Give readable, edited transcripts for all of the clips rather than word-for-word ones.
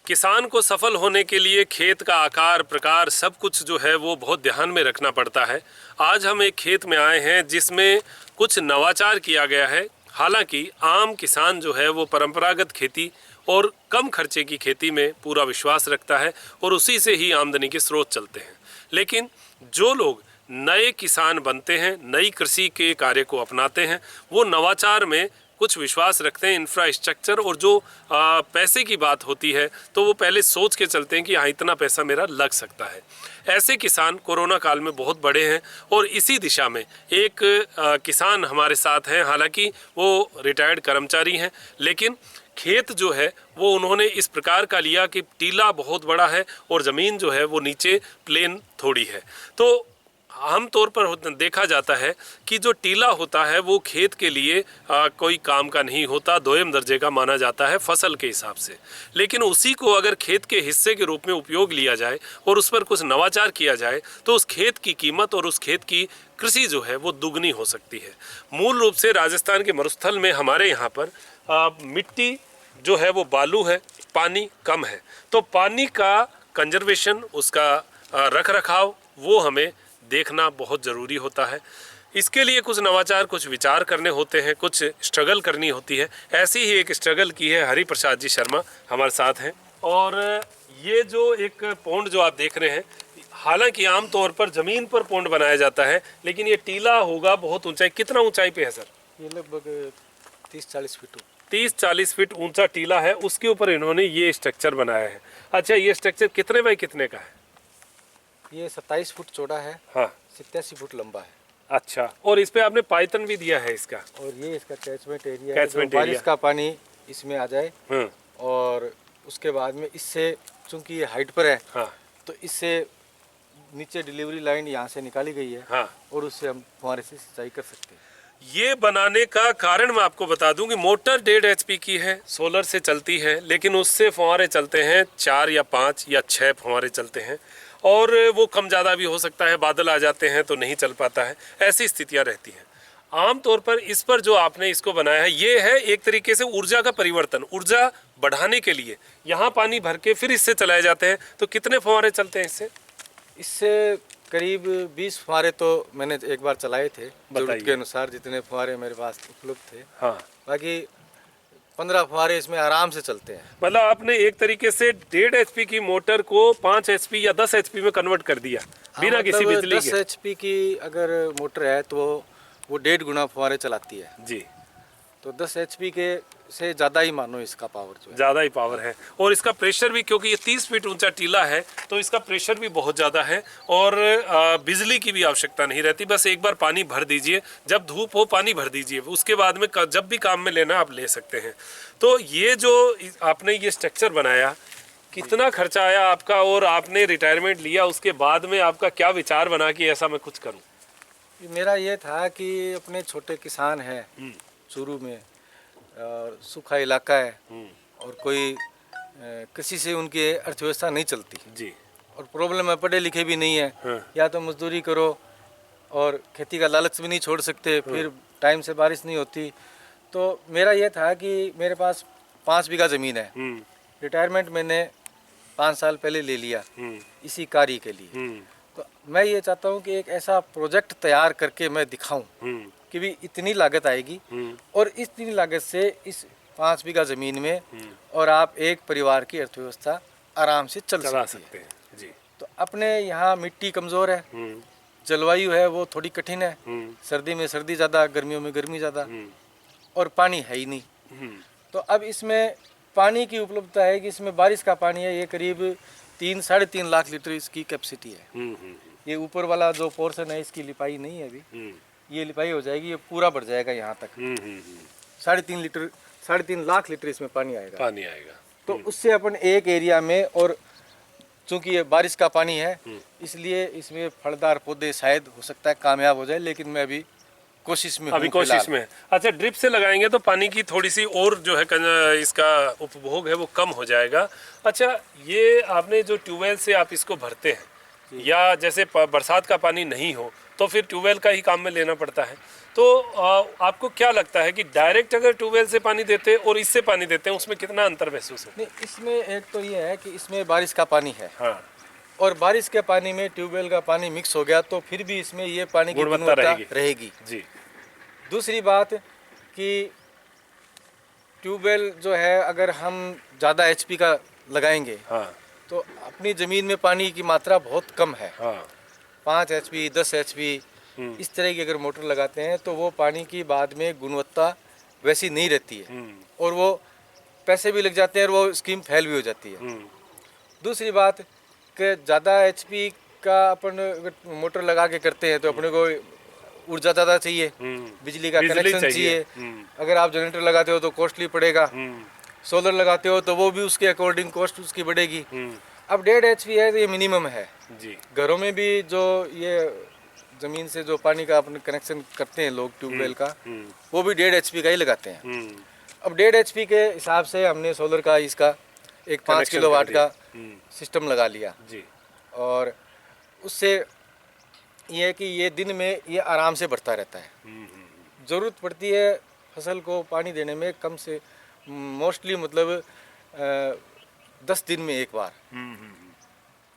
किसान को सफल होने के लिए खेत का आकार प्रकार सब कुछ जो है वो बहुत ध्यान में रखना पड़ता है। आज हम एक खेत में आए हैं जिसमें कुछ नवाचार किया गया है। हालांकि आम किसान जो है वो परंपरागत खेती और कम खर्चे की खेती में पूरा विश्वास रखता है और उसी से ही आमदनी के स्रोत चलते हैं। लेकिन जो लोग नए किसान बनते हैं, नई कृषि के कार्य को अपनाते हैं, वो नवाचार में कुछ विश्वास रखते हैं। इंफ्रास्ट्रक्चर और जो पैसे की बात होती है तो वो पहले सोच के चलते हैं कि हाँ इतना पैसा मेरा लग सकता है। ऐसे किसान कोरोना काल में बहुत बड़े हैं और इसी दिशा में एक किसान हमारे साथ हैं। हालांकि वो रिटायर्ड कर्मचारी हैं, लेकिन खेत जो है वो उन्होंने इस प्रकार का लिया कि टीला बहुत बड़ा है और ज़मीन जो है वो नीचे प्लेन थोड़ी है। तो आम तौर पर देखा जाता है कि जो टीला होता है वो खेत के लिए कोई काम का नहीं होता, दोयम दर्जे का माना जाता है फसल के हिसाब से। लेकिन उसी को अगर खेत के हिस्से के रूप में उपयोग लिया जाए और उस पर कुछ नवाचार किया जाए तो उस खेत की कीमत और उस खेत की कृषि जो है वो दुगनी हो सकती है। मूल रूप से राजस्थान के मरुस्थल में हमारे यहाँ पर मिट्टी जो है वो बालू है, पानी कम है, तो पानी का कंजर्वेशन, उसका रख रखाव वो हमें देखना बहुत ज़रूरी होता है। इसके लिए कुछ नवाचार, कुछ विचार करने होते हैं, कुछ स्ट्रगल करनी होती है। ऐसी ही एक स्ट्रगल की है हरि प्रसाद जी शर्मा हमारे साथ हैं। और ये जो एक पौंड जो आप देख रहे हैं, हालांकि आमतौर पर ज़मीन पर पौंड बनाया जाता है, लेकिन ये टीला होगा बहुत ऊंचाई। कितना ऊंचाई पे है सर? ये लगभग 30-40 फीट 30-40 फीट ऊंचा टीला है, उसके ऊपर इन्होंने ये स्ट्रक्चर बनाया है। अच्छा, ये स्ट्रक्चर कितने बाई कितने का है? ये 27 फुट चौड़ा है। हाँ, 87 फुट लंबा है। अच्छा, और इस पे आपने पाइथन भी दिया है इसका? और ये इसका कैचमेंट एरिया है, कैचमेंट बारिश का पानी इसमें आ जाए। हाँ, और उसके बाद में इससे, चूंकि ये हाइट पर है, हाँ, तो इससे नीचे डिलीवरी लाइन यहाँ से निकाली गई है। हाँ। और उससे हम फुहारे से सिंचाई कर सकते हैं। ये बनाने का कारण मैं आपको बता दूं कि मोटर 1.5 HP की है, सोलर से चलती है, लेकिन उससे फुहारे चलते हैं 4 या 5 या 6 फुहारे चलते हैं और वो कम ज़्यादा भी हो सकता है। बादल आ जाते हैं तो नहीं चल पाता है, ऐसी स्थितियां रहती हैं। आमतौर पर इस पर जो आपने इसको बनाया है, ये है एक तरीके से ऊर्जा का परिवर्तन, ऊर्जा बढ़ाने के लिए। यहाँ पानी भर के फिर इससे चलाए जाते हैं। तो कितने फुहारे चलते हैं इससे? इससे करीब 20 फुहारे तो मैंने एक बार चलाए थे, जरूरत के अनुसार जितने फुहारे मेरे पास उपलब्ध थे। हाँ, बाकी 15 फुहारे इसमें आराम से चलते हैं। मतलब आपने एक तरीके से 1.5 HP की मोटर को 5 HP या 10 HP में कन्वर्ट कर दिया बिना किसी बिजली के। 10 HP की अगर मोटर है तो वो 1.5 गुना फुहारे चलाती है जी। तो 10 HP के से ज़्यादा ही मानो इसका पावर जो है। ज़्यादा ही पावर है और इसका प्रेशर भी, क्योंकि ये 30 फीट ऊंचा टीला है तो इसका प्रेशर भी बहुत ज़्यादा है और बिजली की भी आवश्यकता नहीं रहती। बस एक बार पानी भर दीजिए, जब धूप हो पानी भर दीजिए, उसके बाद में जब भी काम में लेना आप ले सकते हैं। तो ये जो आपने ये स्ट्रक्चर बनाया, कितना खर्चा आया आपका और आपने रिटायरमेंट लिया उसके बाद में आपका क्या विचार बना कि ऐसा मैं कुछ करूँ? मेरा ये था कि अपने छोटे किसान हैं शुरू में, और सूखा इलाका है और कोई कृषि से उनकी अर्थव्यवस्था नहीं चलती जी, और प्रॉब्लम है, पढ़े लिखे भी नहीं है। हाँ। या तो मजदूरी करो और खेती का लालच भी नहीं छोड़ सकते, फिर टाइम से बारिश नहीं होती। तो मेरा ये था कि मेरे पास 5 बीघा ज़मीन है। रिटायरमेंट मैंने 5 साल पहले ले लिया इसी कार्य के लिए। तो मैं ये चाहता हूँ कि एक ऐसा प्रोजेक्ट तैयार करके मैं दिखाऊं कि भी इतनी लागत आएगी और इतनी लागत से इस 5 बीघा ज़मीन में और आप एक परिवार की अर्थव्यवस्था आराम से चल सकते हैं जी। तो अपने यहाँ मिट्टी कमज़ोर है, जलवायु है वो थोड़ी कठिन है, सर्दी में सर्दी ज़्यादा, गर्मियों में गर्मी ज़्यादा, और पानी है ही नहीं। तो अब इसमें पानी की उपलब्धता है कि इसमें बारिश का पानी है, ये करीब 3-3.5 लाख लीटर इसकी कैपेसिटी है। ये ऊपर वाला जो पोर्शन है इसकी लिपाई नहीं है अभी, ये लिपाई हो जाएगी, ये पूरा बढ़ जाएगा यहाँ तक। 3.5 लाख लीटर इसमें पानी आएगा। तो उससे अपन एक एरिया में, और चूंकि ये बारिश का पानी है इसलिए इसमें फलदार पौधे शायद हो सकता है कामयाब हो जाए, लेकिन मैं अभी कोशिश में है। अच्छा, ड्रिप से लगाएंगे तो पानी की थोड़ी सी और जो है इसका उपभोग है वो कम हो जाएगा। अच्छा, ये आपने जो ट्यूबवेल से आप इसको भरते हैं या जैसे बरसात का पानी नहीं हो तो फिर ट्यूबवेल का ही काम में लेना पड़ता है। तो आपको क्या लगता है कि डायरेक्ट अगर ट्यूबवेल से पानी देते और इससे पानी देते हैं उसमें कितना अंतर महसूस होता है? नहीं, इसमें एक तो ये है कि इसमें बारिश का पानी है, हाँ, और बारिश के पानी में ट्यूबवेल का पानी मिक्स हो गया तो फिर भी इसमें ये पानी की गुणवत्ता गुणवत्ता रहेगी। जी। दूसरी बात कि ट्यूबवेल जो है अगर हम ज़्यादा एचपी का लगाएंगे हाँ तो अपनी ज़मीन में पानी की मात्रा बहुत कम है। हाँ 5 एचपी 10 एचपी इस तरह की अगर मोटर लगाते हैं तो वो पानी की बाद में गुणवत्ता वैसी नहीं रहती है, और वो पैसे भी लग जाते हैं और वो स्कीम फेल भी हो जाती है। दूसरी बात कि ज़्यादा एचपी का अपन अगर मोटर लगा के करते हैं तो अपने को ऊर्जा ज़्यादा चाहिए, बिजली का बिजली कनेक्शन चाहिए। हम्म, अगर आप जनरेटर लगाते हो तो कॉस्टली पड़ेगा, सोलर लगाते हो तो वो भी उसके अकॉर्डिंग कॉस्ट उसकी बढ़ेगी। अब 1.5 एचपी है तो ये मिनिमम है जी। घरों में भी, जो ये ज़मीन से जो पानी का अपने कनेक्शन करते हैं लोग ट्यूबवेल का, वो भी 1.5 एचपी का ही लगाते हैं। अब 1.5 एचपी के हिसाब से हमने सोलर का इसका एक 5 कनेक्शन किलोवाट कर का दिया। सिस्टम लगा लिया, जी। और उससे ये है कि ये दिन में ये आराम से बढ़ता रहता है। ज़रूरत पड़ती है फसल को पानी देने में कम से मोस्टली मतलब 10 दिन में एक बार,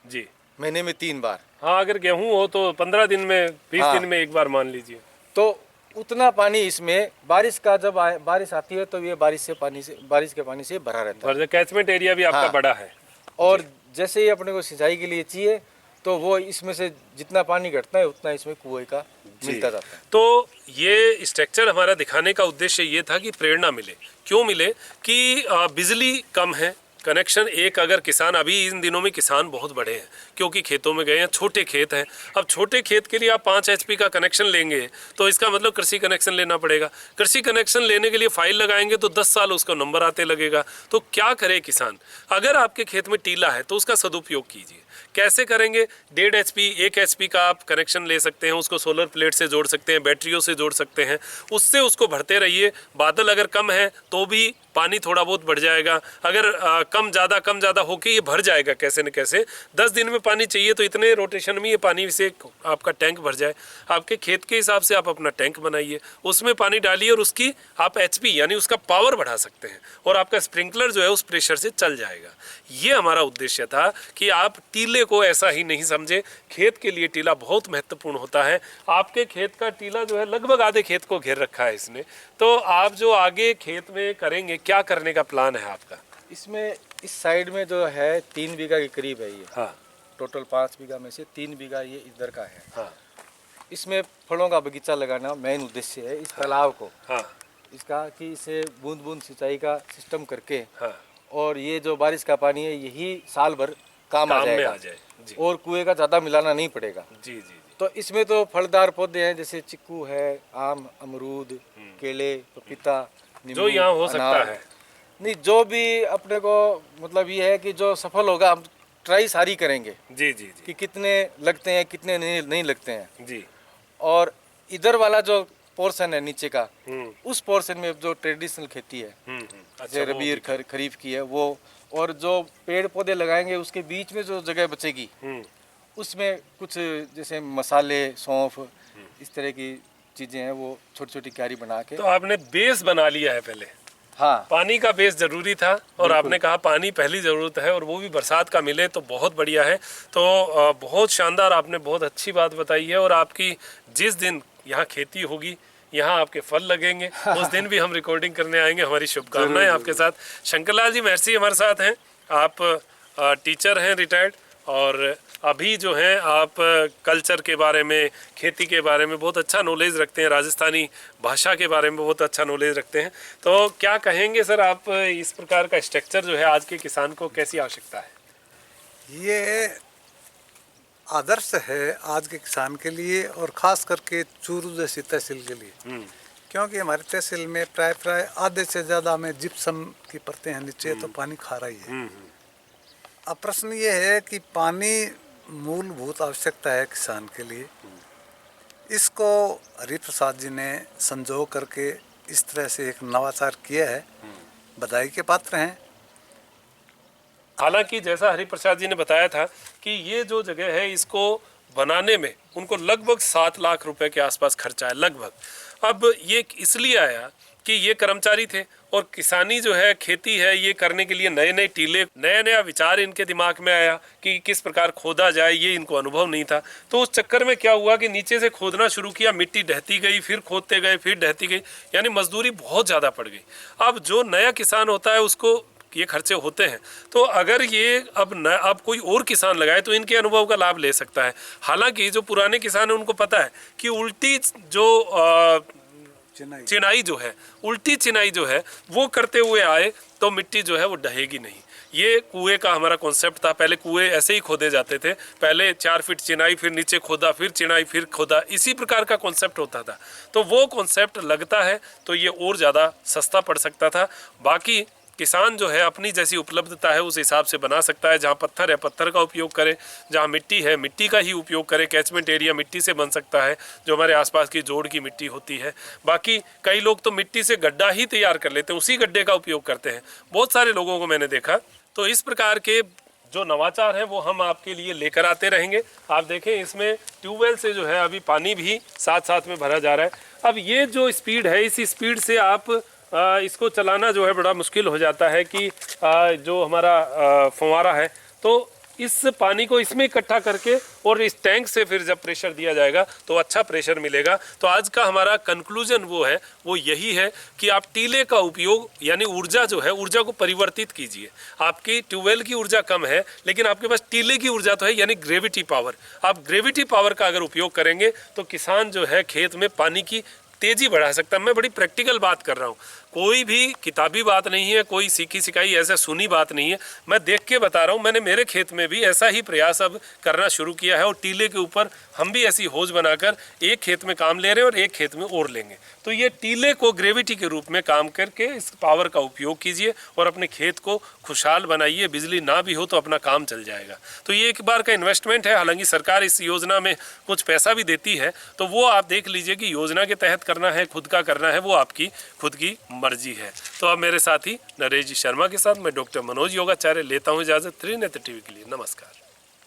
जी। महीने में 3 बार। हाँ, अगर गेहूं हो तो 15 दिन में 20 हाँ। दिन में एक बार मान लीजिए। तो उतना पानी इसमें बारिश का जब बारिश आती है तो ये बारिश के पानी से भरा रहता है। और कैचमेंट एरिया भी आपका हाँ। बड़ा है। और जैसे ही अपने को सिंचाई के लिए चाहिए तो वो इसमें से जितना पानी घटता है उतना इसमें कुएं का मिलता जाता है। तो ये स्ट्रक्चर हमारा दिखाने का उद्देश्य ये था कि प्रेरणा मिले। क्यों मिले कि बिजली कम है, कनेक्शन एक, अगर किसान अभी इन दिनों में किसान बहुत बड़े हैं क्योंकि खेतों में गए हैं, छोटे खेत हैं। अब छोटे खेत के लिए आप 5 एचपी का कनेक्शन लेंगे तो इसका मतलब कृषि कनेक्शन लेना पड़ेगा। कृषि कनेक्शन लेने के लिए फाइल लगाएंगे तो 10 साल उसका नंबर आते लगेगा। तो क्या करे किसान? अगर आपके खेत में टीला है तो उसका सदुपयोग कीजिए। कैसे करेंगे? 1.5 एचपी 1 एचपी का आप कनेक्शन ले सकते हैं, उसको सोलर प्लेट से जोड़ सकते हैं, बैटरियों से जोड़ सकते हैं, उससे उसको भरते रहिए। बादल अगर कम है तो भी पानी थोड़ा बहुत बढ़ जाएगा, अगर कम ज़्यादा होके ये भर जाएगा कैसे न कैसे। 10 दिन में पानी चाहिए तो इतने रोटेशन में ये पानी से आपका टैंक भर जाए। आपके खेत के हिसाब से आप अपना टैंक बनाइए, उसमें पानी डालिए और उसकी आप एचपी यानी उसका पावर बढ़ा सकते हैं और आपका स्प्रिंकलर जो है उस प्रेशर से चल जाएगा। ये हमारा उद्देश्य था कि आप टीले को ऐसा ही नहीं समझे। खेत के लिए टीला बहुत महत्वपूर्ण होता है। आपके खेत का टीला जो है लगभग आधे खेत को घेर रखा है इसने। तो आप जो आगे खेत में करेंगे, क्या करने का प्लान है आपका? इसमें इस साइड में जो है 3 बीघा के करीब है ये। हाँ। टोटल 5 बीघा में से 3 बीघा ये इधर का है। हाँ। इसमें फलों का बगीचा लगाना मेन उद्देश्य है। इस तालाब को हाँ। इसका कि इसे बूंद बूंद सिंचाई का सिस्टम करके, हाँ। और ये जो बारिश का पानी है यही साल भर काम आ में जाएगा आ जाए। जी। और कुएं का ज़्यादा मिलाना नहीं पड़ेगा। जी जी जी। तो इसमें तो फलदार पौधे हैं जैसे चिक्कू है, आम, अमरूद, केले, पपीता, नींबू, जो यहाँ हो सकता अनार। है। नहीं, जो भी अपने को मतलब ये है कि जो सफल होगा हम ट्राई सारी करेंगे जी जी जी कि कितने लगते हैं कितने नहीं लगते हैं। जी। और इधर वाला जो पोर्शन है नीचे का, हम्म। उस पोर्शन में जो ट्रेडिशनल खेती है अच्छा, जैसे वो रबी खरीफ की है वो, और जो पेड़ पौधे लगाएंगे उसके बीच में जो जगह बचेगी उसमें कुछ जैसे मसाले, सौंफ, इस तरह की चीज़ें हैं वो छोटी छोटी क्यारी बना के। तो आपने बेस बना लिया है पहले। हाँ, पानी का बेस जरूरी था और आपने कहा पानी पहली ज़रूरत है और वो भी बरसात का मिले तो बहुत बढ़िया है। तो बहुत शानदार, आपने बहुत अच्छी बात बताई है। और आपकी जिस दिन यहाँ खेती होगी, यहाँ आपके फल लगेंगे, उस दिन भी हम रिकॉर्डिंग करने आएंगे। हमारी शुभकामनाएं आपके साथ। शंकरलाल जी महर्षि हमारे साथ हैं। आप टीचर हैं रिटायर्ड, और अभी जो हैं आप कल्चर के बारे में, खेती के बारे में बहुत अच्छा नॉलेज रखते हैं, राजस्थानी भाषा के बारे में बहुत अच्छा नॉलेज रखते हैं। तो क्या कहेंगे सर आप, इस प्रकार का स्ट्रक्चर जो है आज के किसान को कैसी आवश्यकता है? ये आदर्श है आज के किसान के लिए और ख़ास करके चूरू जैसी तहसील के लिए, क्योंकि हमारी तहसील में प्राय आधे से ज़्यादा में जिप्सम की परतें हैं नीचे, तो पानी खारा ही है। अब प्रश्न ये है कि पानी मूलभूत आवश्यकता है किसान के लिए। इसको हरिप्रसाद जी ने संजो करके इस तरह से एक नवाचार किया है, बधाई के पात्र हैं। हालांकि जैसा हरिप्रसाद जी ने बताया था कि ये जो जगह है इसको बनाने में उनको लगभग 7 लाख रुपए के आसपास खर्चा है लगभग। अब ये इसलिए आया कि ये कर्मचारी थे और किसानी जो है, खेती है, ये करने के लिए नए नए टीले, नया नया विचार इनके दिमाग में आया कि किस प्रकार खोदा जाए, ये इनको अनुभव नहीं था। तो उस चक्कर में क्या हुआ कि नीचे से खोदना शुरू किया, मिट्टी ढहती गई, फिर खोदते गए, फिर ढहती गई, यानी मजदूरी बहुत ज़्यादा पड़ गई। अब जो नया किसान होता है उसको ये खर्चे होते हैं, तो अगर ये अब कोई और किसान लगाए तो इनके अनुभव का लाभ ले सकता है। हालांकि जो पुराने किसान हैं उनको पता है कि उल्टी जो चिनाई जो है, उल्टी चिनाई जो है वो करते हुए आए तो मिट्टी जो है वो ढहेगी नहीं। ये कुएं का हमारा कॉन्सेप्ट था। पहले कुएं ऐसे ही खोदे जाते थे, पहले 4 फीट चिनाई, फिर नीचे खोदा, फिर चिनाई, फिर खोदा, इसी प्रकार का कॉन्सेप्ट होता था। तो वो कॉन्सेप्ट लगता है तो ये और ज़्यादा सस्ता पड़ सकता था। बाकी किसान जो है अपनी जैसी उपलब्धता है उस हिसाब से बना सकता है। जहाँ पत्थर है पत्थर का उपयोग करे, जहाँ मिट्टी है मिट्टी का ही उपयोग करे। कैचमेंट एरिया मिट्टी से बन सकता है, जो हमारे आसपास की जोड़ की मिट्टी होती है। बाकी कई लोग तो मिट्टी से गड्ढा ही तैयार कर लेते हैं, उसी गड्ढे का उपयोग करते हैं। बहुत सारे लोगों को मैंने देखा। तो इस प्रकार के जो नवाचार हैं वो हम आपके लिए लेकर आते रहेंगे। आप देखें इसमें ट्यूबवेल से जो है अभी पानी भी साथ साथ में भरा जा रहा है। अब ये जो स्पीड है, इस स्पीड से आप इसको चलाना जो है बड़ा मुश्किल हो जाता है कि जो हमारा फव्वारा है तो इस पानी को इसमें इकट्ठा करके और इस टैंक से फिर जब प्रेशर दिया जाएगा तो अच्छा प्रेशर मिलेगा। तो आज का हमारा कंक्लूजन वो यही है कि आप टीले का उपयोग यानी ऊर्जा जो है, ऊर्जा को परिवर्तित कीजिए। आपकी ट्यूबवेल की ऊर्जा कम है लेकिन आपके पास टीले की ऊर्जा तो है, यानी ग्रेविटी पावर। आप ग्रेविटी पावर का अगर उपयोग करेंगे तो किसान जो है खेत में पानी की तेजी बढ़ा सकता है। मैं बड़ी प्रैक्टिकल बात कर रहा हूँ, कोई भी किताबी बात नहीं है, कोई सीखी सिखाई ऐसा सुनी बात नहीं है। मैं देख के बता रहा हूँ। मैंने मेरे खेत में भी ऐसा ही प्रयास अब करना शुरू किया है और टीले के ऊपर हम भी ऐसी होज बनाकर एक खेत में काम ले रहे हैं और एक खेत में और लेंगे। तो ये टीले को ग्रेविटी के रूप में काम करके इस पावर का उपयोग कीजिए और अपने खेत को खुशहाल बनाइए। बिजली ना भी हो तो अपना काम चल जाएगा। तो ये एक बार का इन्वेस्टमेंट है। हालांकि सरकार इस योजना में कुछ पैसा भी देती है, तो वो आप देख लीजिए कि योजना के तहत करना है, खुद का करना है, वो आपकी खुद की मर्जी है। तो अब मेरे साथी नरेश जी शर्मा के साथ मैं डॉक्टर मनोज योगाचार्य लेता हूँ इजाज़त। त्रिनेत्र टीवी के लिए नमस्कार।